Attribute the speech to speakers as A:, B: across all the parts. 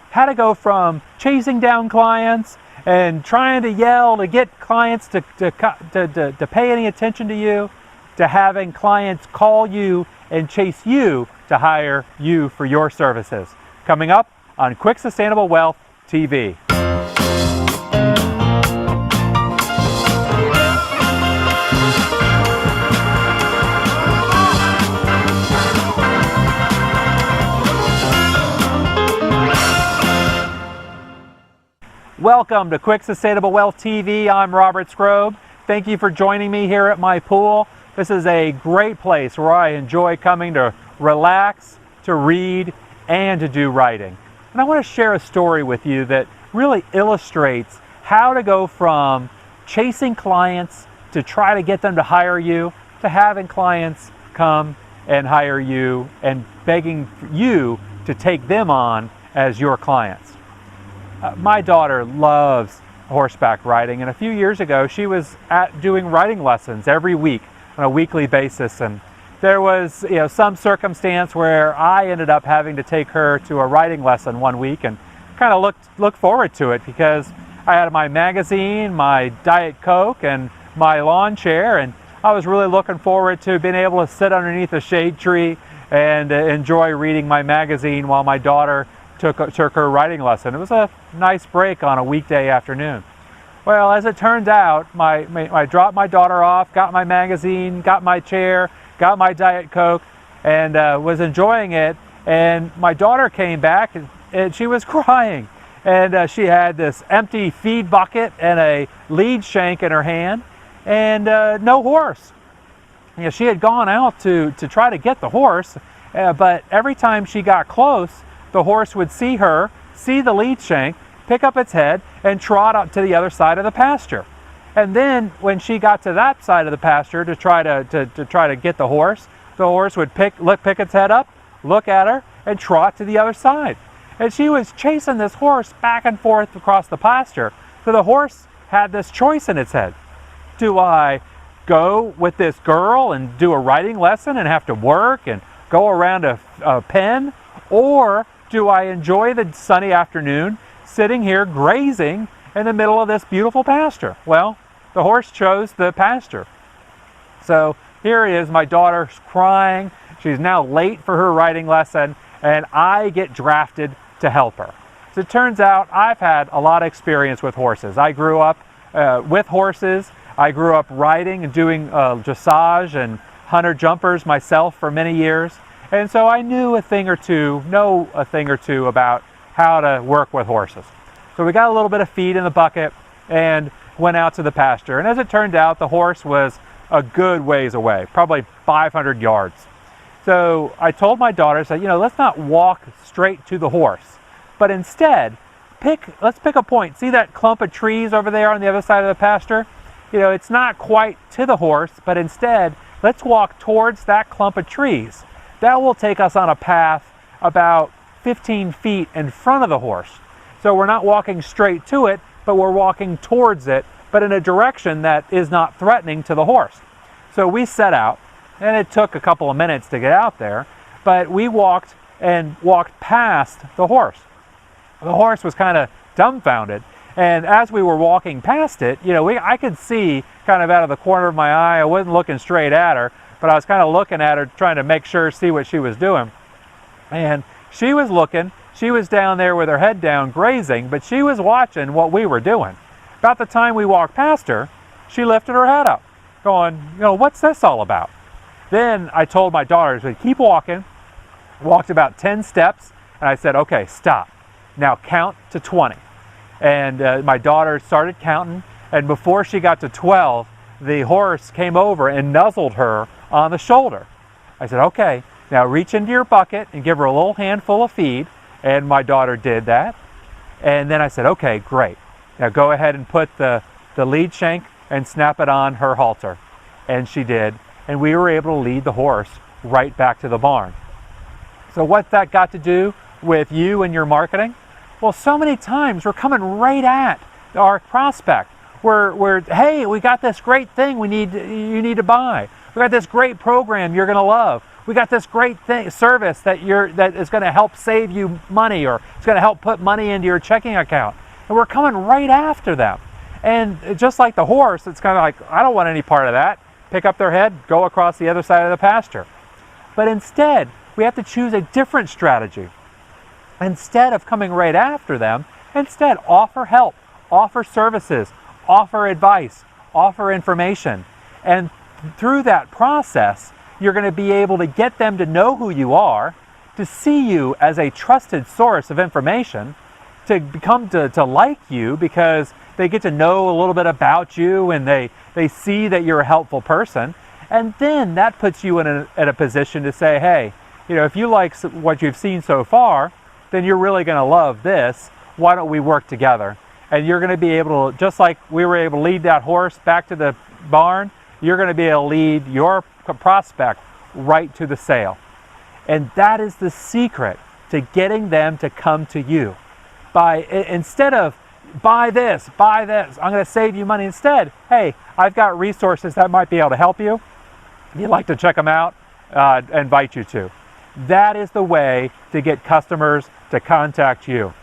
A: how to go from chasing down clients and trying to yell to get clients to pay any attention to you, to having clients call you and chase you to hire you for your services. Coming up on Quick Sustainable Wealth TV. Welcome to Quick Sustainable Wealth TV. I'm Robert Scrobe. Thank you for joining me here at my pool. This is a great place where I enjoy coming to relax, to read, and to do writing. And I want to share a story with you that really illustrates how to go from chasing clients to try to get them to hire you, to having clients come and hire you and begging you to take them on as your clients. My daughter loves horseback riding, and a few years ago she was doing riding lessons every week on a weekly basis, and there was some circumstance where I ended up having to take her to a riding lesson one week, and kind of looked forward to it because I had my magazine, my Diet Coke, and my lawn chair, and I was really looking forward to being able to sit underneath a shade tree and enjoy reading my magazine while my daughter took her riding lesson. It was a nice break on a weekday afternoon. Well, as it turned out, I dropped my daughter off, got my magazine, got my chair, got my Diet Coke, and was enjoying it. And my daughter came back and she was crying. And she had this empty feed bucket and a lead shank in her hand and no horse. She had gone out to try to get the horse, but every time she got close, the horse would see her, see the lead shank, pick up its head, and trot up to the other side of the pasture. And then when she got to that side of the pasture to try to get the horse would pick its head up, look at her, and trot to the other side. And she was chasing this horse back and forth across the pasture. So the horse had this choice in its head. Do I go with this girl and do a riding lesson and have to work and go around a pen, or do I enjoy the sunny afternoon sitting here grazing in the middle of this beautiful pasture? Well, the horse chose the pasture. So here it is, my daughter's crying. She's now late for her riding lesson, and I get drafted to help her. So it turns out I've had a lot of experience with horses. I grew up with horses. I grew up riding and doing dressage and hunter jumpers myself for many years. And so I know a thing or two about how to work with horses. So we got a little bit of feed in the bucket and went out to the pasture. And as it turned out, the horse was a good ways away, probably 500 yards. So I told my daughter, let's not walk straight to the horse, but instead, let's pick a point. See that clump of trees over there on the other side of the pasture? It's not quite to the horse, but instead, let's walk towards that clump of trees. That will take us on a path about 15 feet in front of the horse. So we're not walking straight to it, but we're walking towards it, but in a direction that is not threatening to the horse. So we set out, and it took a couple of minutes to get out there, but we walked past the horse. The horse was kind of dumbfounded, and as we were walking past it, I could see kind of out of the corner of my eye. I wasn't looking straight at her, but I was kind of looking at her, trying to see what she was doing. And she was looking, she was down there with her head down grazing, but she was watching what we were doing. About the time we walked past her, she lifted her head up, going, what's this all about? Then I told my daughter to keep walking, walked about 10 steps, and I said, okay, stop. Now count to 20. And my daughter started counting, and before she got to 12, the horse came over and nuzzled her on the shoulder. I said, okay, now reach into your bucket and give her a little handful of feed. And my daughter did that. And then I said, okay, great. Now go ahead and put the lead shank and snap it on her halter. And she did. And we were able to lead the horse right back to the barn. So what's that got to do with you and your marketing? Well, so many times we're coming right at our prospect. Hey, we got this great thing you need to buy. We got this great program you're going to love. we got this great service that is going to help save you money, or it's going to help put money into your checking account. And we're coming right after them. And just like the horse, it's kind of like, I don't want any part of that. Pick up their head, go across the other side of the pasture. But instead, we have to choose a different strategy. Instead of coming right after them, instead offer help, offer services, offer advice, offer information. And through that process, you're going to be able to get them to know who you are, to see you as a trusted source of information, to become to like you because they get to know a little bit about you and they see that you're a helpful person. And then that puts you in a position to say, hey, if you like what you've seen so far, then you're really going to love this. Why don't we work together? And you're going to be able to, just like we were able to lead that horse back to the barn, you're going to be able to lead your prospect right to the sale. And that is the secret to getting them to come to you. Instead of, buy this, I'm going to save you money. Instead, hey, I've got resources that might be able to help you. If you'd like to check them out, I invite you to. That is the way to get customers to contact you.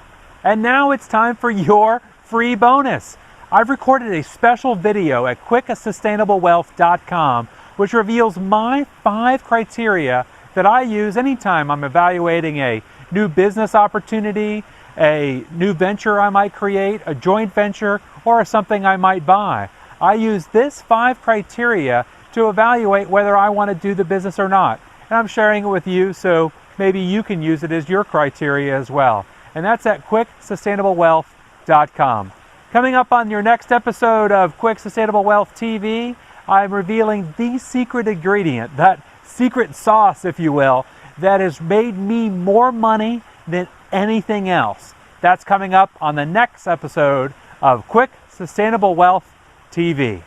A: And now it's time for your free bonus. I've recorded a special video at quicksustainablewealth.com which reveals my 5 criteria that I use anytime I'm evaluating a new business opportunity, a new venture I might create, a joint venture, or something I might buy. I use this 5 criteria to evaluate whether I want to do the business or not. And I'm sharing it with you so maybe you can use it as your criteria as well. And that's at quicksustainablewealth.com. Coming up on your next episode of Quick Sustainable Wealth TV, I'm revealing the secret ingredient, that secret sauce, if you will, that has made me more money than anything else. That's coming up on the next episode of Quick Sustainable Wealth TV.